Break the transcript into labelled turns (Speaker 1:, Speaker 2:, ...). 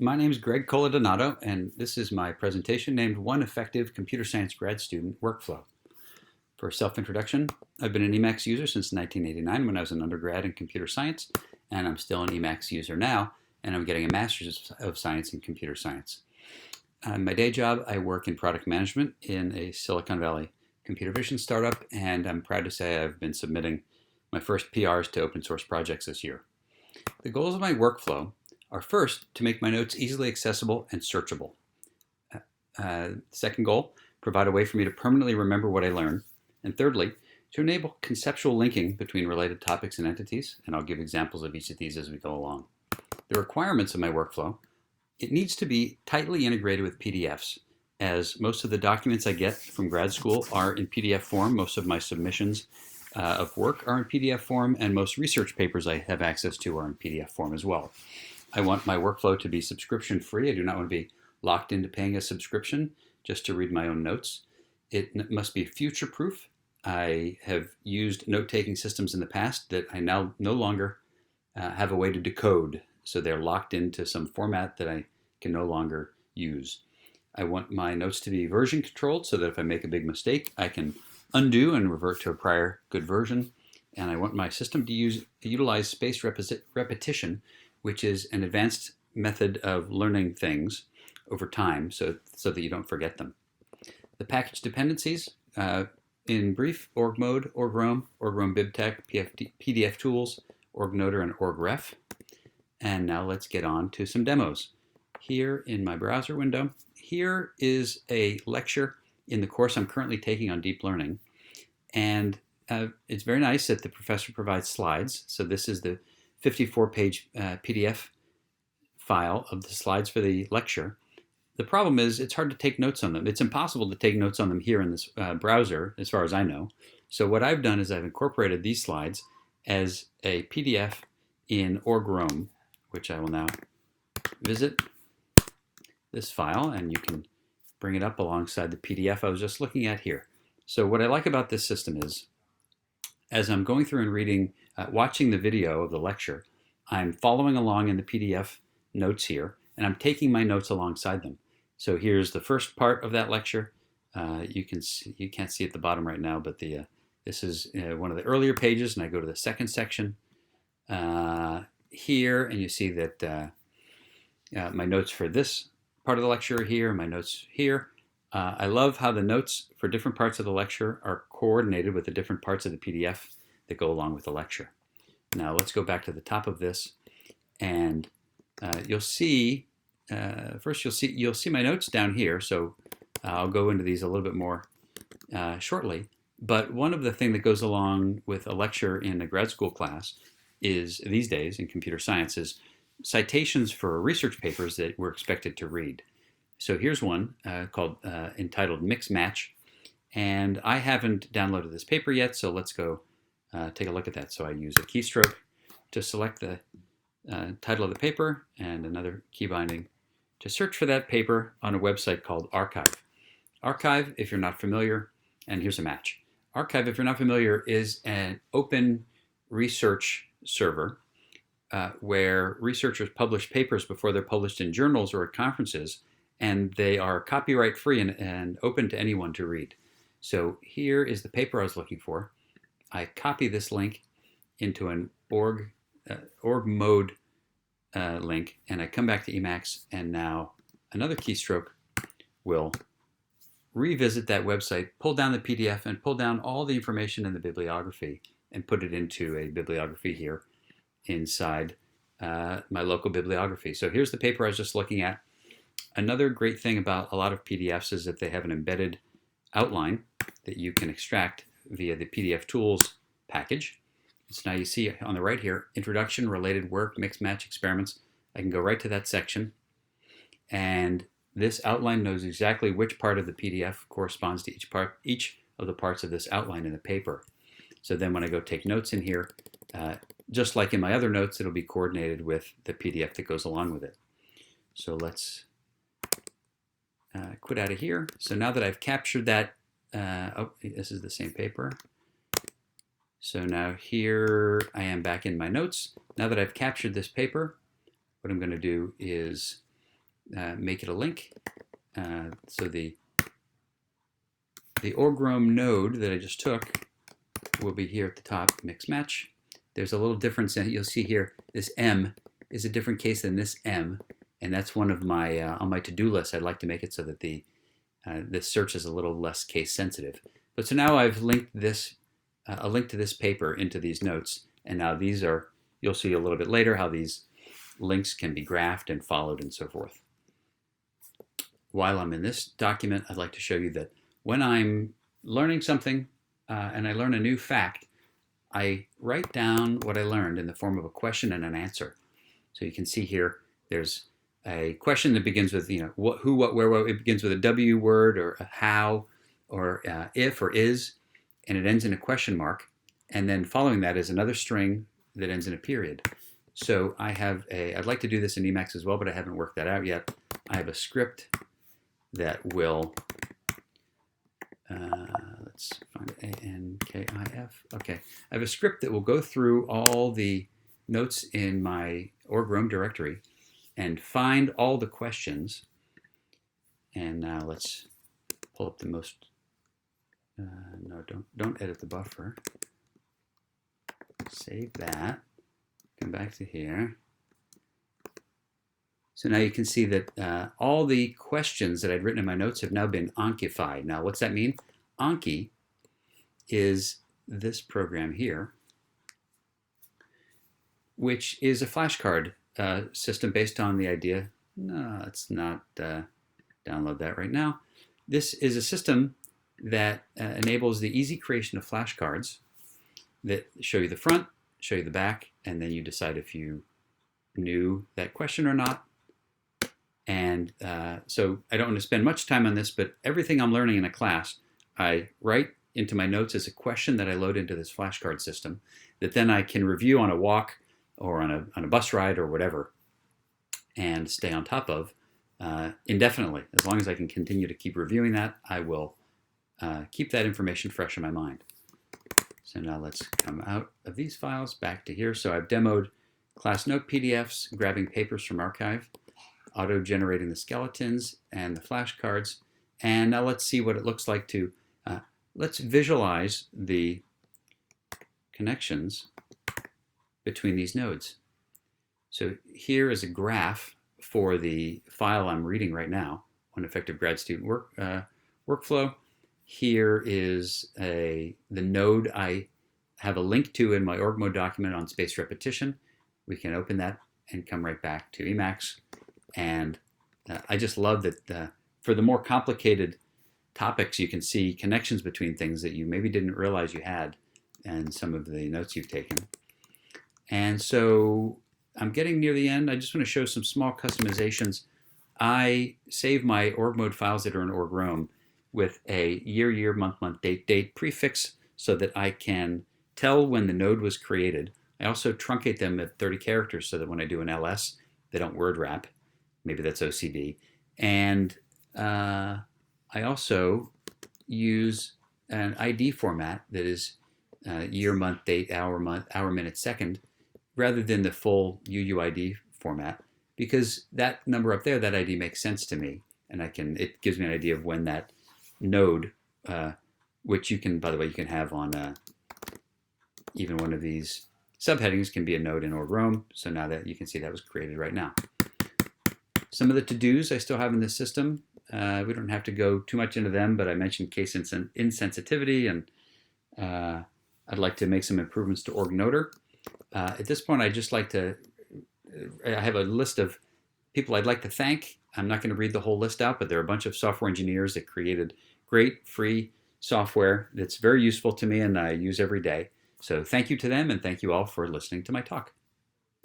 Speaker 1: My name is Greg Coladonato, and this is my presentation named One Effective Computer Science Grad Student Workflow. For self-introduction, I've been an Emacs user since 1989 when I was an undergrad in computer science, and I'm still an Emacs user now, and I'm getting a master's of science in computer science. My day job, I work in product management in a Silicon Valley computer vision startup, and I'm proud to say I've been submitting my first PRs to open source projects this year. The goals of my workflow are first, to make my notes easily accessible and searchable. Second goal, provide a way for me to permanently remember what I learn. And thirdly, to enable conceptual linking between related topics and entities, and I'll give examples of each of these as we go along. The requirements of my workflow, it needs to be tightly integrated with PDFs, as most of the documents I get from grad school are in PDF form. Most of my submissions of work are in PDF form, and most research papers I have access to are in PDF form as well. I want my workflow to be subscription free. I do not want to be locked into paying a subscription just to read my own notes. It must be future proof. I have used note taking systems in the past that I now no longer have a way to decode, so they're locked into some format that I can no longer use. I want my notes to be version controlled so that if I make a big mistake, I can undo and revert to a prior good version. And I want my system to utilize spaced repetition, which is an advanced method of learning things over time so that you don't forget them. The package dependencies, in brief, org mode, org roam, bibtech, PDF tools, orgnoter, and orgref. And now let's get on to some demos. Here in my browser window, here is a lecture in the course I'm currently taking on deep learning. And it's very nice that the professor provides slides. So this is the 54-page PDF file of the slides for the lecture. The problem is it's hard to take notes on them. It's impossible to take notes on them here in this browser, as far as I know. So what I've done is I've incorporated these slides as a PDF in org-roam, which I will now visit this file, and you can bring it up alongside the PDF I was just looking at here. So what I like about this system is, as I'm going through and reading, watching the video of the lecture, I'm following along in the PDF notes here, and I'm taking my notes alongside them. So here's the first part of that lecture. You can't see at the bottom right now, but this is one of the earlier pages, and I go to the second section here, and you see that my notes for this part of the lecture are here, my notes here. I love how the notes for different parts of the lecture are coordinated with the different parts of the PDF that go along with the lecture. Now let's go back to the top of this, and you'll see first you'll see my notes down here. So I'll go into these a little bit more shortly. But one of the things that goes along with a lecture in a grad school class is, these days in computer science, is citations for research papers that we're expected to read. So here's one entitled Mix Match, and I haven't downloaded this paper yet, so let's go take a look at that. So I use a keystroke to select the title of the paper and another key binding to search for that paper on a website called arXiv. arXiv, if you're not familiar, and here's a match. arXiv, if you're not familiar, is an open research server where researchers publish papers before they're published in journals or at conferences, and they are copyright free and open to anyone to read. So here is the paper I was looking for. I copy this link into an org mode link, and I come back to Emacs, and now another keystroke will revisit that website, pull down the PDF, and pull down all the information in the bibliography and put it into a bibliography here inside my local bibliography. So here's the paper I was just looking at. Another great thing about a lot of PDFs is that they have an embedded outline that you can extract via the PDF tools package. So now you see on the right here, introduction, related work, mix match experiments. I can go right to that section, and this outline knows exactly which part of the PDF corresponds to each of the parts of this outline in the paper. So then when I go take notes in here, just like in my other notes, it'll be coordinated with the PDF that goes along with it. So let's quit out of here. So now that I've captured that, oh, this is the same paper. So now here I am back in my notes. Now that I've captured this paper, what I'm going to do is make it a link. So the OrgRoam node that I just took will be here at the top, mix match. There's a little difference in it. You'll see here, this M is a different case than this M, and that's one of my, on my to-do list, I'd like to make it so that this search is a little less case sensitive. But so now I've linked this, a link to this paper into these notes, and now these are, you'll see a little bit later how these links can be graphed and followed and so forth. While I'm in this document, I'd like to show you that when I'm learning something and I learn a new fact, I write down what I learned in the form of a question and an answer. So you can see here, there's a question that begins with, what, who, what, where, what. It begins with a W word or a how or if or is, and it ends in a question mark. And then following that is another string that ends in a period. So I have I'd like to do this in Emacs as well, but I haven't worked that out yet. I have a script that will, let's find it, A-N-K-I-F. Okay, I have a script that will go through all the notes in my OrgRoam directory and find all the questions. And now let's pull up the most, no, don't edit the buffer. Save that, come back to here. So now you can see that all the questions that I'd written in my notes have now been Ankified. Now, what's that mean? Anki is this program here, which is a flashcard system based on the idea. No, let's not download that right now. This is a system that enables the easy creation of flashcards that show you the front, show you the back, and then you decide if you knew that question or not. And so I don't want to spend much time on this, but everything I'm learning in a class, I write into my notes as a question that I load into this flashcard system that then I can review on a walk or on a bus ride or whatever and stay on top of indefinitely. As long as I can continue to keep reviewing that, I will keep that information fresh in my mind. So now let's come out of these files back to here. So I've demoed class note PDFs, grabbing papers from archive, auto-generating the skeletons and the flashcards. And now let's see what it looks like to, let's visualize the connections between these nodes. So here is a graph for the file I'm reading right now, on Effective Grad Student Workflow. Here is the node I have a link to in my OrgMode document on spaced repetition. We can open that and come right back to Emacs. And I just love that for the more complicated topics, you can see connections between things that you maybe didn't realize you had and some of the notes you've taken. And so I'm getting near the end. I just want to show some small customizations. I save my OrgMode files that are in OrgRoam with a year, month, date prefix so that I can tell when the node was created. I also truncate them at 30 characters so that when I do an ls, they don't word wrap. Maybe that's OCD. And I also use an ID format that is year, month, date, hour, minute, second, rather than the full UUID format, because that number up there, that ID makes sense to me. And it gives me an idea of when that node, which you can, by the way, you can have on even one of these subheadings can be a node in OrgRoam. So now that you can see that was created right now. Some of the to-dos I still have in this system. We don't have to go too much into them, but I mentioned case insensitivity, and I'd like to make some improvements to OrgNoter. At this point, I'd just like to, I have a list of people I'd like to thank. I'm not going to read the whole list out, but there are a bunch of software engineers that created great free software that's very useful to me and I use every day. So thank you to them, and thank you all for listening to my talk.